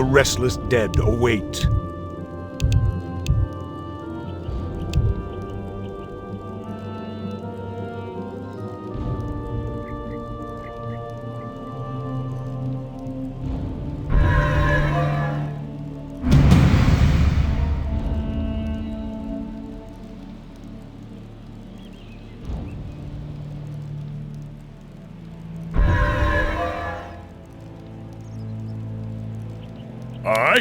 The restless dead await.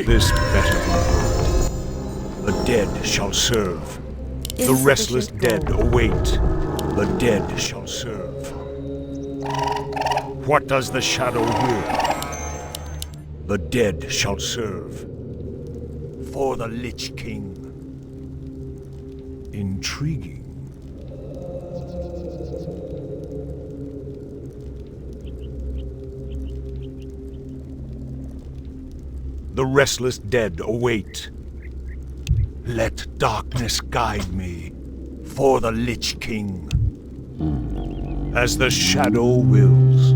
This better be good. The dead shall serve. The restless dead await. The dead shall serve. What does the shadow will? The dead shall serve. For the Lich King. Intriguing. The restless dead await. Let darkness guide me, for the Lich King, as the shadow wills.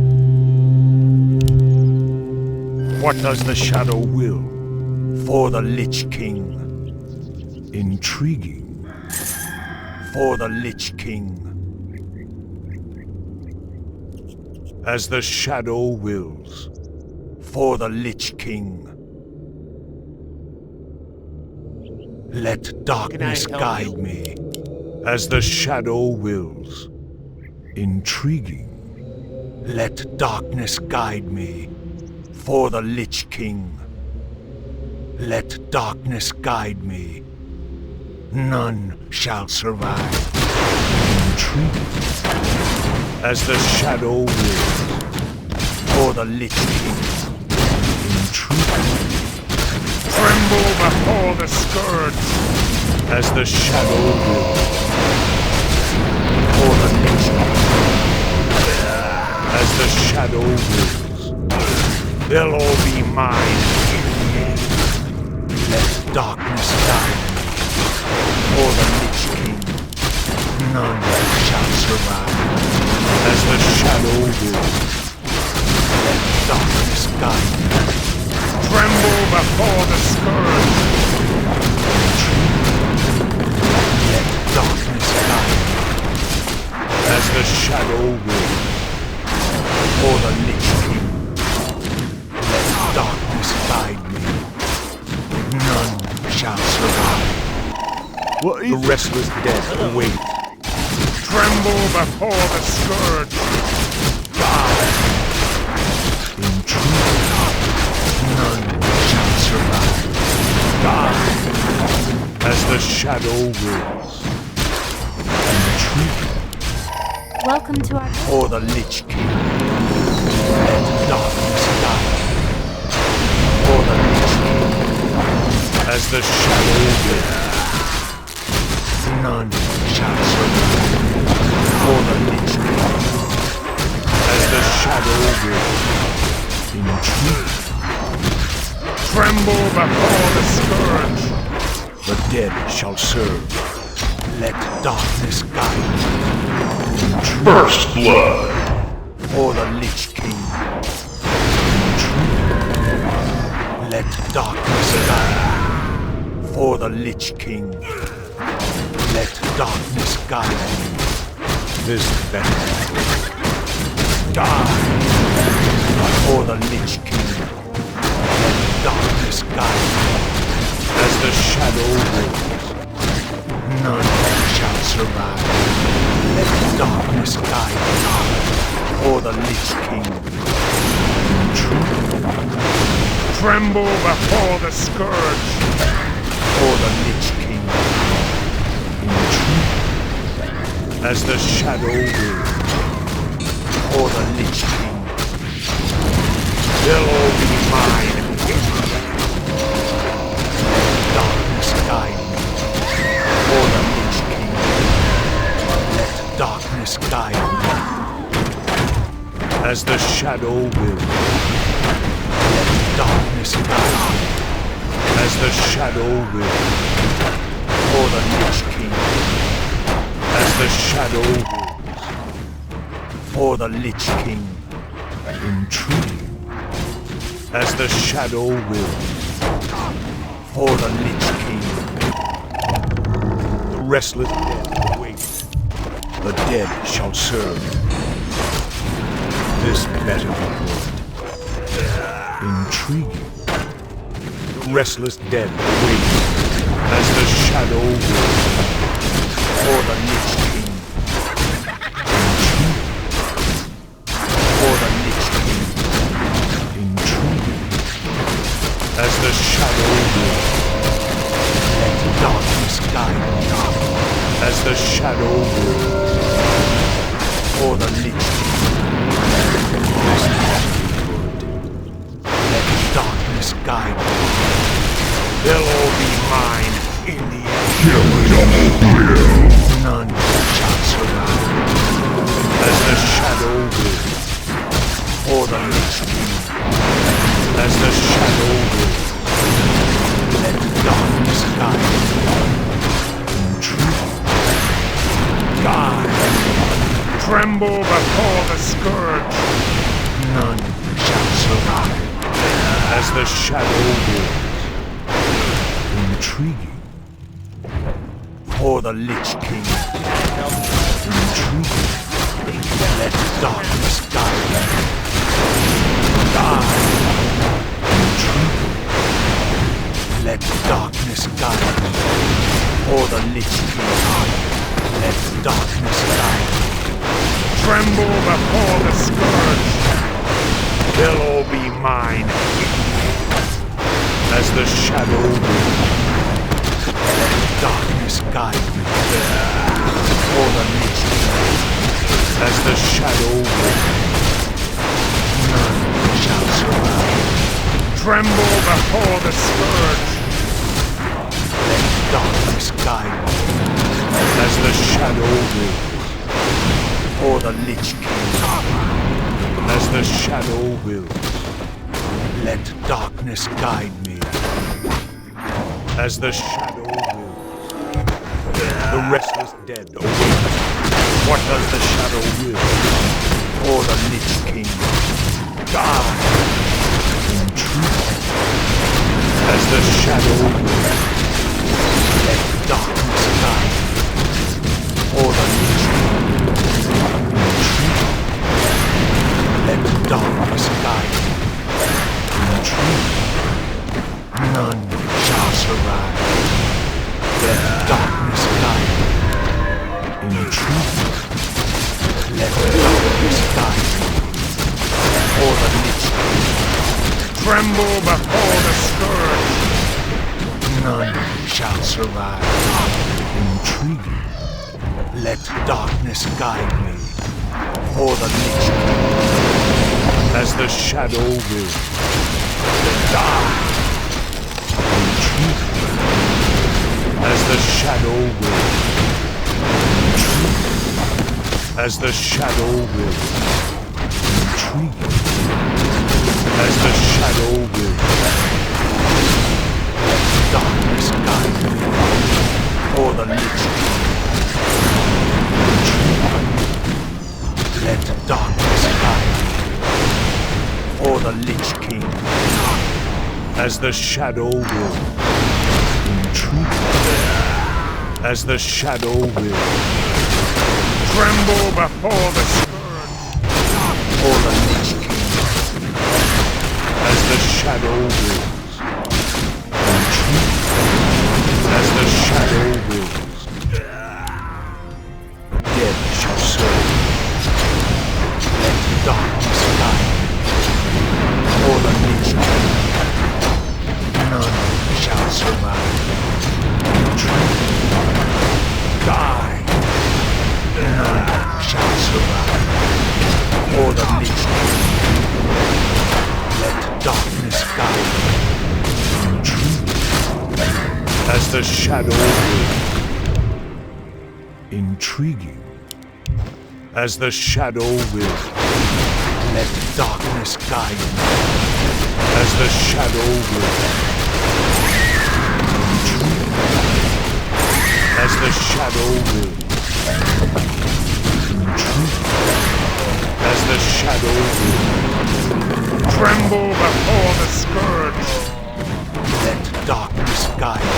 What does the shadow will? For the Lich King. Intriguing. For the Lich King. As the shadow wills. For the Lich King. Let darkness guide me, as the shadow wills. Intriguing. Let darkness guide me, for the Lich King. Let darkness guide me. None shall survive. Intriguing. As the shadow wills, for the Lich King. Intriguing. Tremble before the scourge, as the shadow wills. For the Lich King. As the shadow wills. They'll all be mine in the end. Let darkness guide me. For the Lich King. None shall survive. As the shadow wills. Let darkness guide me. Tremble before the scourge. Let darkness guide me, as the shadow wills. For the Lich King. Let darkness guide me. None shall survive. The restless dead await. Tremble before the scourge. Die. Intrude. None shall survive. Die. As the shadow wills. Intriguing. Welcome to our... For the Lich King. Let darkness guide. For the Lich King. As the shadow wills. None shall survive. For the Lich King. As the shadow wills. Intriguing. Tremble before the scourge. The dead shall serve. Let darkness guide. First blood. For the Lich King. Let darkness guide. For the Lich King. Let darkness guide me. This better. Die. For the Lich King. Darkness guide me, as the shadow wills. None shall survive. Let darkness guide me, for the Lich King. Tremble before the scourge, for the Lich King. As the shadow wills, for the Lich King. They'll all be mine. Darkness guide me, for the Lich King. Let darkness guide me, as the shadow wills. Let darkness guide me, as the shadow wills. For the Lich King, as the shadow wills. For the Lich King. Intriguing. As the shadow wills. for the Lich King. The restless dead wait. The dead shall serve. This better be good. Intriguing. The restless dead wait as the shadow will for the Lich King. Intriguing. For the Lich King. Intriguing. As the shadow will. Let darkness guide me. As the shadow will. For the Lich King. This better be good. Let darkness guide me. They'll all be mine in the end. None shall survive. As the shadow will. For the Lich King. As the shadow will. Let darkness guide me. Intrude. Die. Tremble before the scourge. None shall survive. As the shadow will. Intriguing. For the Lich King. Intriguing. Let darkness guide me. Die. Intriguing. Let darkness guide me. For the Lich King. Let darkness guide me. Tremble before the scourge. They'll all be mine. As the shadow will. Let darkness guide me. For the Lich King. As the shadow will. None shall survive. Tremble before the scourge. Let darkness guide me. As the shadow will. For the Lich King. As the shadow will. Let darkness guide me. As the shadow will. The restless dead await. What does the shadow will? For the Lich King. Die. Intrude. As the shadow will. Let darkness guide me. For the Lich King. Intrude. Let darkness guide me. Intrude. None shall survive. Let darkness guide me. Intrude. Let darkness guide me. For the Lich King. Tremble before the scourge. None shall survive. Intriguing. Let darkness guide me. For the Lich King. As the shadow will. Die. Intriguing. As the shadow will. Intriguing. As the shadow will. Intriguing. As the shadow will. Let darkness guide me. For the Lich King. Intriguing. Let darkness guide me. For the Lich King. As the shadow will. Intriguing. As the shadow will. Tremble before the scourge. For the Lich King. As the shadow wills. Intriguing. As the shadow wills. Dead shall serve. Let darkness guide me. For the Lich King. None shall survive. Intriguing. Die. None shall survive. For the Lich King. Let darkness guide me. Intriguing. As the shadow will. Intriguing. As the shadow will. Let darkness guide me. As the shadow will. Intriguing. As the shadow will. Intriguing. As the shadow will. Tremble before the scourge. Let darkness guide me.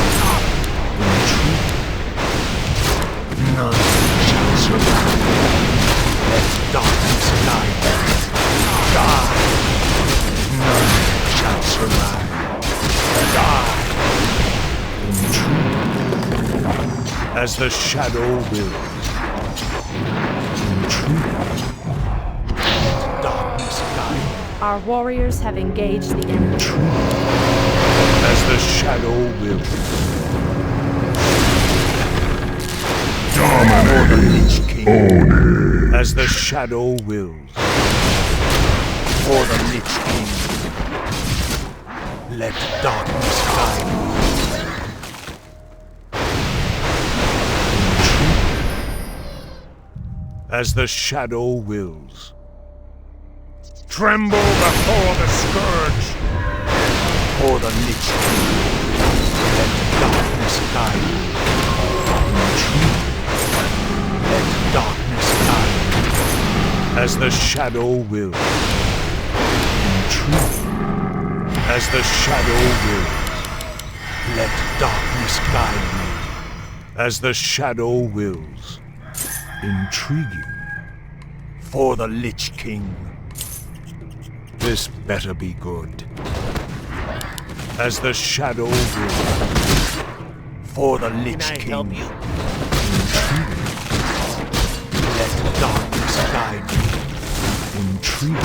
None shall survive. Let darkness guide me. Die. None shall survive. Die. As the shadow wills. Darkness guide me. Our warriors have engaged the enemy. As the shadow wills. Dominating. As the shadow wills. For the Lich King. Let darkness guide me. As the shadow wills. Tremble before the scourge. For the Lich King. Let darkness guide me. Let darkness guide me. As the shadow wills. As the shadow wills. Let darkness guide me. As the shadow wills. Intriguing. For the Lich King. This better be good. As the shadow wills. For the Lich King. Help you? Let darkness guide me. Intriguing.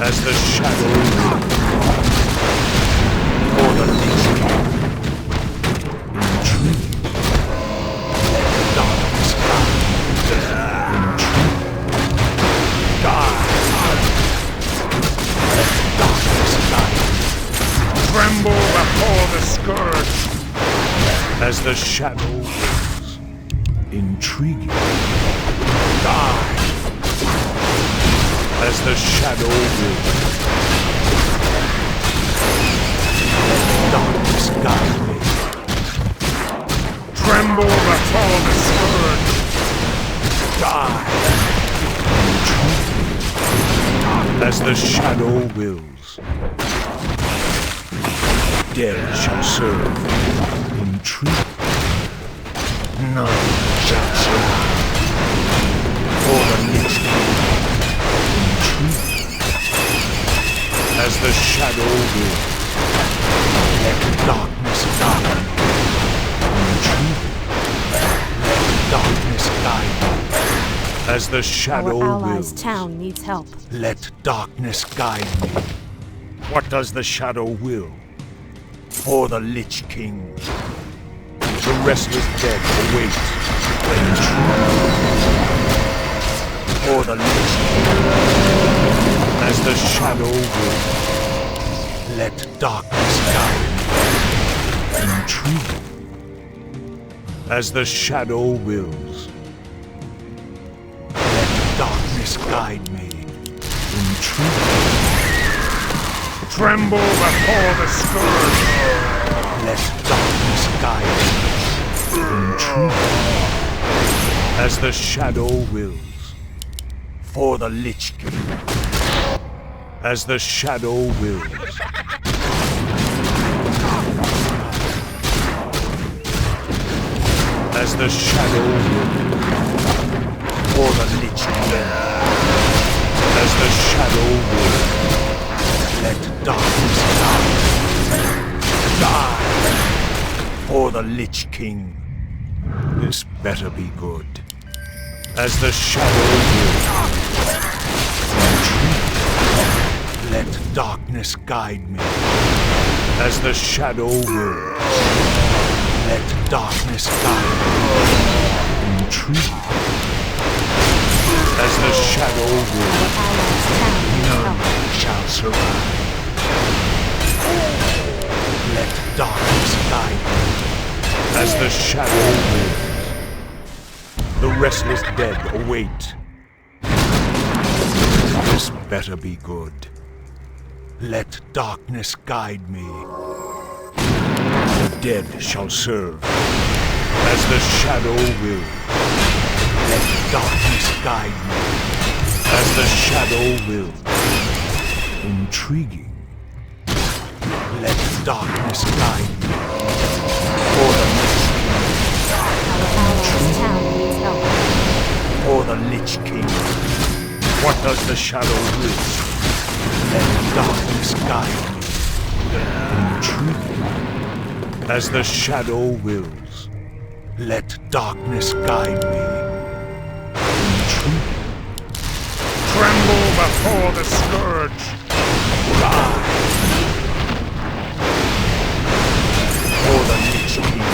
As the shadow wills. For the Lich King. Intriguing. Let darkness guide me. Die. Let darkness guide me. Tremble before the scourge. As the shadow wills. Intriguing. Die. As the shadow wills. Let darkness guide me. Tremble before the scourge. Die. As the shadow wills. Dead shall serve. Intrigue. None shall survive. For the Lich King. Intrigue. As the shadow wills. Let darkness guide me. Intrigue. Let darkness guide me. As the shadow Our allies' wills. town needs help. Let darkness guide me. What does the shadow will? For the Lich King. The restless dead await. For the Lich King. As the shadow will. Let darkness guide me. Intriguing. As the shadow wills. Darkness guide me. Intriguing. Tremble before the scourge. Let darkness guide me. Intriguing. As the shadow wills. For the Lich King. As the shadow wills. As the shadow wills. For the Lich King. As the shadow wills. Let darkness guide. Die. For the Lich King. This better be good. As the shadow wills. Let darkness guide me. As the shadow wills. Let darkness guide me. Intrigue. As the shadow wills. None shall survive. Let darkness guide me. As the shadow wills. The restless dead await. This better be good. Let darkness guide me. The dead shall serve. As the shadow wills. Let darkness guide me. As the shadow wills. Intriguing. Let darkness guide me. For the Lich Our allies' town needs help. King. For the Lich King. What does the shadow will? Let darkness guide me. Intriguing. As the shadow wills. Let darkness guide me. Intriguing. Tremble before the scourge. Rise. For the Lich King.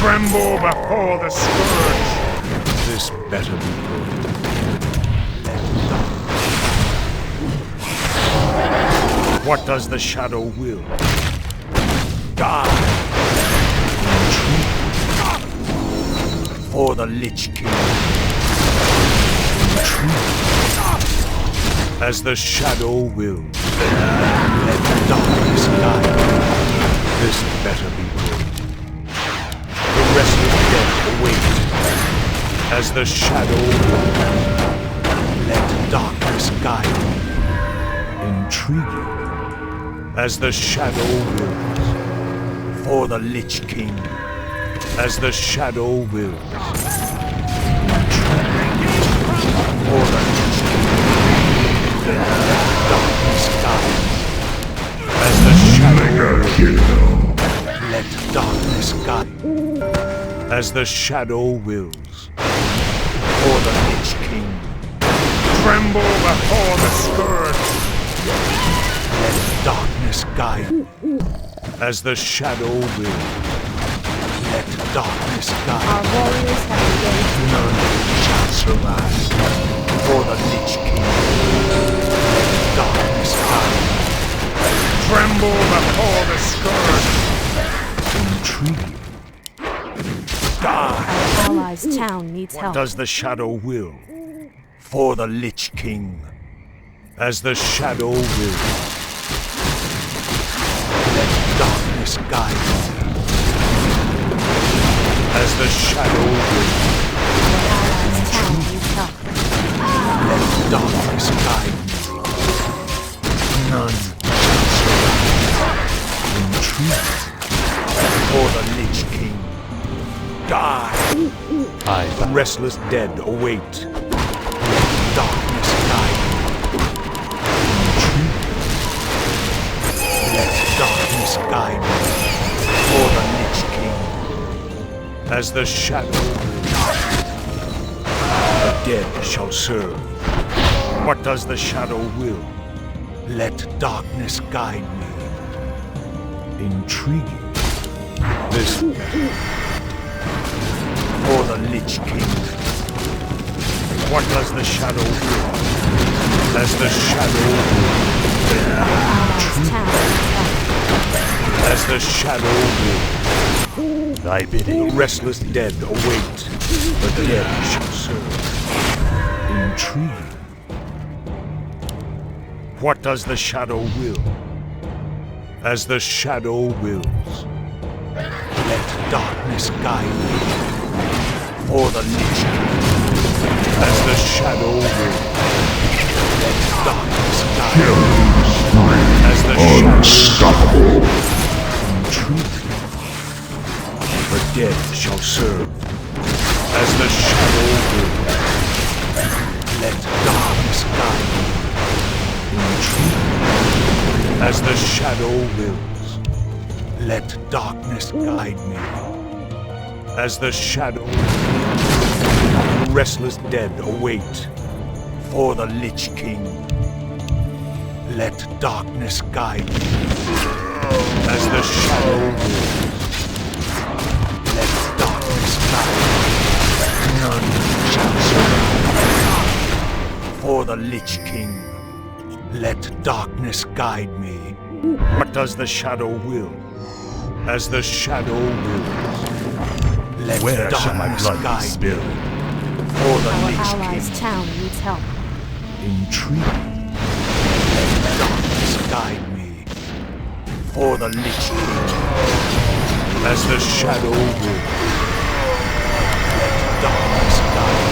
Tremble before the scourge. This better be good. Let darkness. What does the shadow will? Die. For the Lich King. As the shadow will. Let darkness guide. This better be good. The restless dead await. As the shadow will. Let darkness guide. Intriguing. As the shadow wills. For the Lich King. As the shadow wills. For the Lich King. Let darkness guide. As the shadow wills. Let darkness guide. As the shadow wills. For the Lich King. Tremble before the scourge. Let darkness guide. As the shadow wills. Let darkness guide. Our warriors have engaged. None shall survive. For the Lich King. Let darkness guide. Tremble before the scourge. Intriguing. Die. Our allies' town needs What help. does the shadow will? For the Lich King. As the shadow will. Let darkness guide me. As the shadow will. Our allies' town needs help. Let darkness guide me. None shall survive. Intrigue. For the Lich King. Die. The restless dead await. Let darkness guide me. Intrigue. Let darkness guide me. For the Lich King. As the shadow will. The dead shall serve. What does the shadow will? Let darkness guide me. Intriguing. This for the Lich King. What does the shadow will? As the shadow will. Allies' town needs help. As the shadow will. Thy bidding. The restless dead await. The dead shall serve. Intriguing. What does the shadow will? As the shadow wills. Let darkness guide me. For the Lich King. As the shadow wills. Let darkness guide me. As the shadow wills. Intriguing. The dead shall serve. As the shadow wills. Let darkness guide me. Intriguing. As the shadow wills. Let darkness guide me. As the shadow restless dead await. For the Lich King. Let darkness guide me. As the shadow wills. Let darkness guide me. None shall survive. For the Lich King. Let darkness guide me. What does the shadow will? As the shadow wills. Let Where darkness shall my blood be guide spilled? me. For the Our Lich allies' King. town needs help. Intriguing. Let darkness guide me. For the Lich King. As the shadow wills. Let darkness guide me.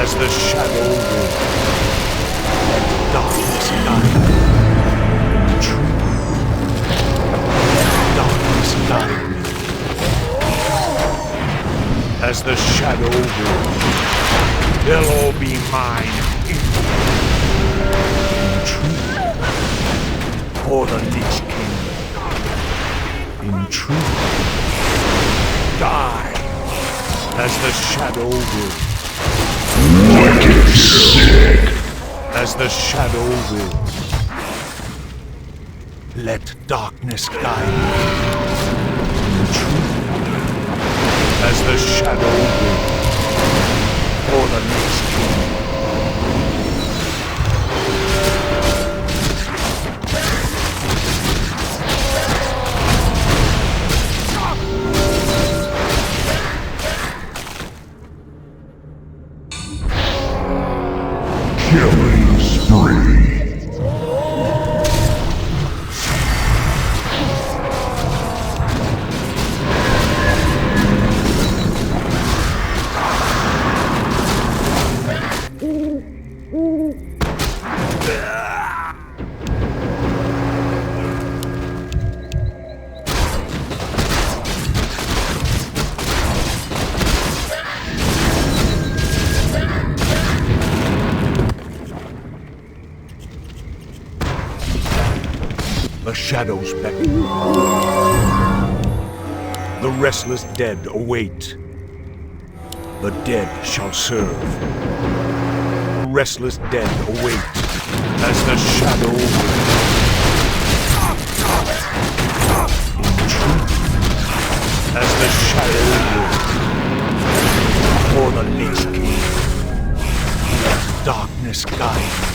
As the shadow wills. Let darkness guide me. Intriguing. guide me. As the shadow wills, they'll all be mine. For the Lich King. In truth, die as the shadow wills. Wicked sick. As the shadow wills. Let darkness guide me. In truth, as the shadow wills. For the Lich King. Killing spree. The shadows beckon. The restless dead await. The dead shall serve. The restless dead await as the shadow wills. In truth, as the shadow wills. For the Lich King, let darkness guide me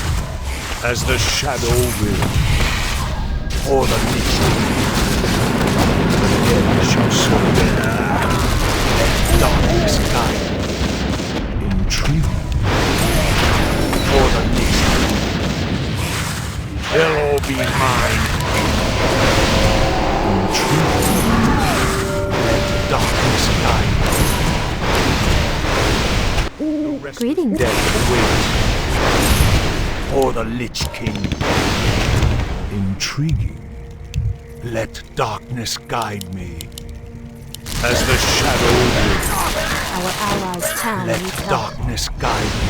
as the shadow wills. For the Lich King, the dead shall serve. Let darkness guide me. In truth, for the Lich King, they'll all be mine. In truth, let darkness guide me. The rest Greetings. dead await. For the Lich King. Intriguing. Let darkness guide me. As the shadow wills. Our allies' town Let needs help. darkness guide me.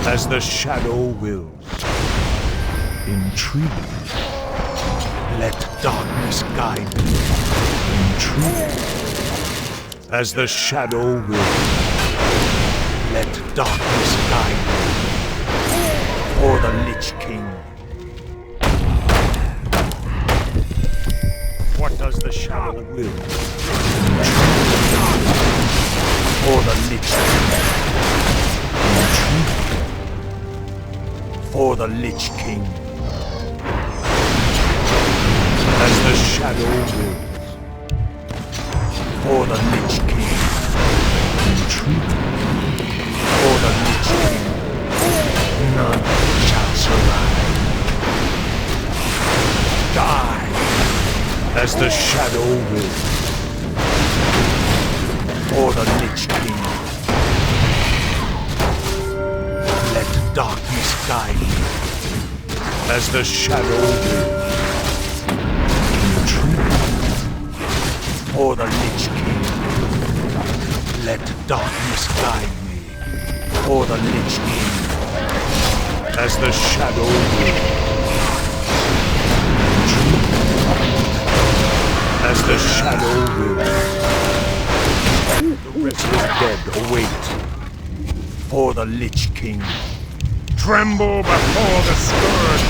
As the shadow wills. Intriguing. Let darkness guide me. Intriguing. As the shadow wills. Let darkness guide me. For the Lich King. What does the shadow will? For the Lich King. For the Lich King. As the shadow wills. For the Lich King. For the Lich King. None shall survive. Die as the shadow wills. For the Lich King. Let darkness guide me as the shadow wills. For the Lich King. Let darkness guide me. For the Lich King. As the shadow wills. As the shadow wills. The restless dead await. For the Lich King. Tremble before the scourge.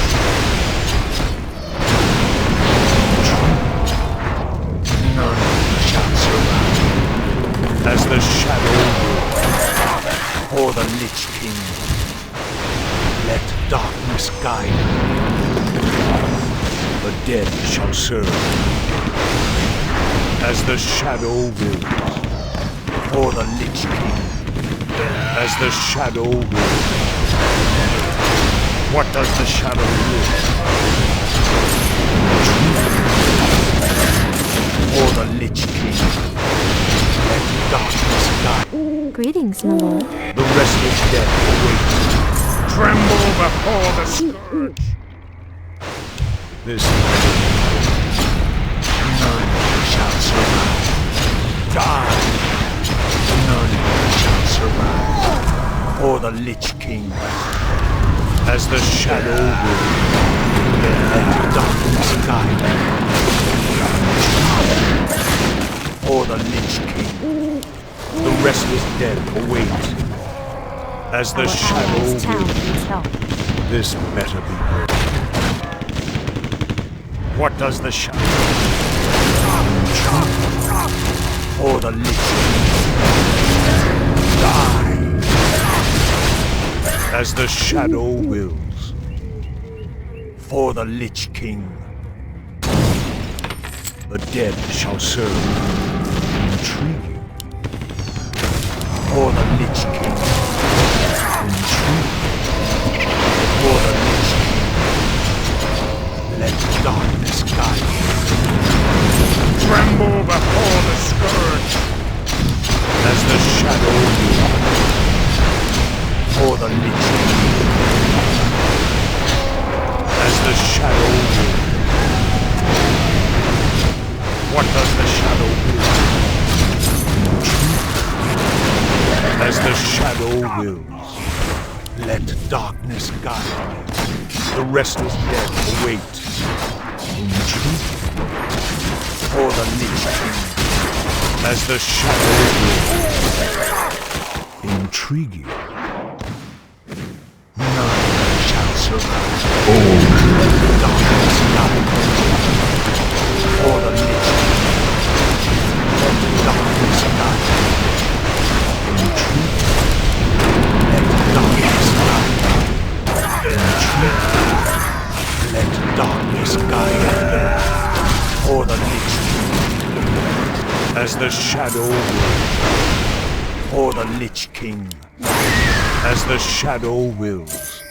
None shall survive. As the shadow wills. For the Lich King. Let darkness guide me. The dead shall serve. As the shadow wills. For the Lich King. As the shadow wills. What does the shadow will? For the Lich King. Let darkness guide. Greetings, my lord. The restless dead await. Tremble before the scourge. This none shall survive. Die. None shall survive. For the Lich King. As the shadow will, let darkness guide. For the Lich King. The restless dead await. As the shadow Our town will. needs help. This better be good. What does the shadow? Or the Lich King. Die. As the shadow wills. For the Lich King. The dead shall serve. Intriguing. For the Lich King. Intriguing. For the Lich King. Let darkness guide you. Tremble before the scourge. As the shadow wills. For the Lich King. As the shadow wills. What does the shadow will? As the shadow wills, let darkness guide me. The restless dead await. Intriguing. For the Lich King. As the shadow wills. Intriguing. None shall survive. Darkness guide me. For the Lich King. Let darkness guide me. Intriguing. Let darkness guide me. Intriguing. Let darkness guide me. For the Lich King. As the shadow wills. For the Lich King. As the shadow wills.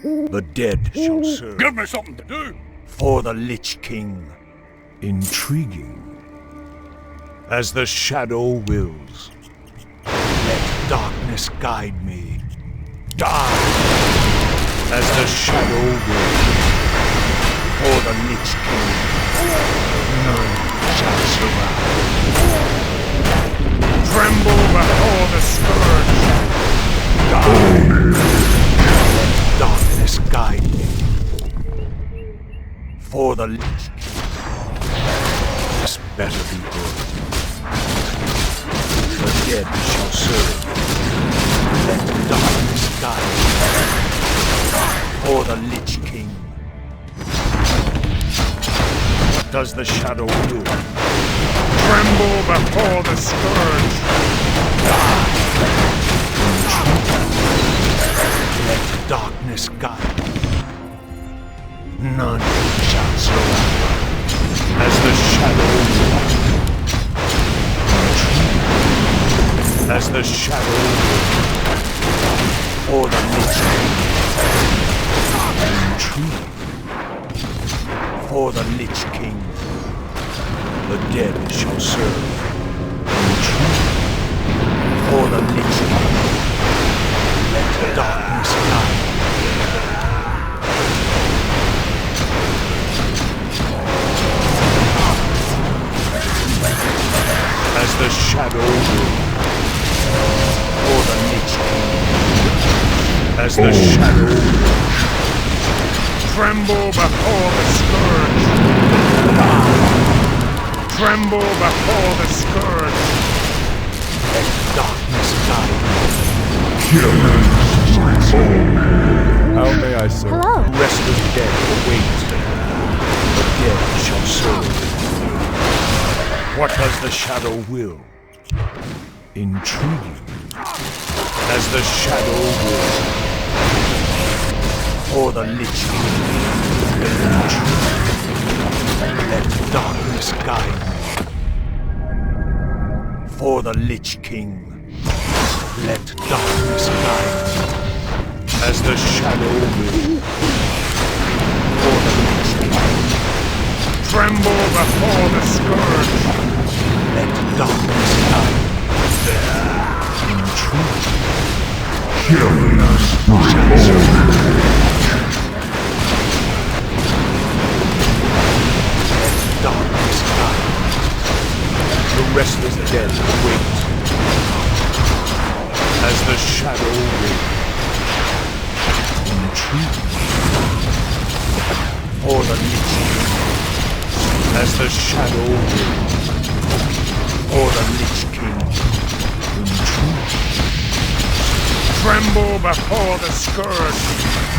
The dead shall serve. Give me something to do! For the Lich King. Intriguing. As the shadow wills. Let darkness guide me. Die. As the shadow wills. For the Lich King. None shall survive. Tremble before the scourge. Die. Let darkness guide me. For the Lich King. This better be good. The dead shall serve. Let darkness guide me. For the Lich King. What does the shadow do? Tremble before the scourge. Die. Let darkness guide me. None shall survive. As the shadow wills. As the shadow wills. For the Lich King. Intriguing. For the Lich King. The dead shall serve. Intriguing. For the Lich King. Let darkness guide. As the shadow wills. For the Lich King. As the shadow wills. Tremble before the scourge. Tremble before the scourge. Let darkness guide me. How may I serve? Hello. Restless dead await. The dead shall serve. What does the shadow will? Intriguing. As the shadow will. For the Lich King. Let darkness guide me. For the Lich King. Let darkness guide me. As the shadow will. For the Lich King. Tremble before the scourge. Let darkness guide me. Intriguing. Killing spree. Darkness guide. The restless dead wait as the shadow waits. Intrigue. Or the Lich King as the shadow waits. Or the Lich King. Intrigue. Tremble before the scourge.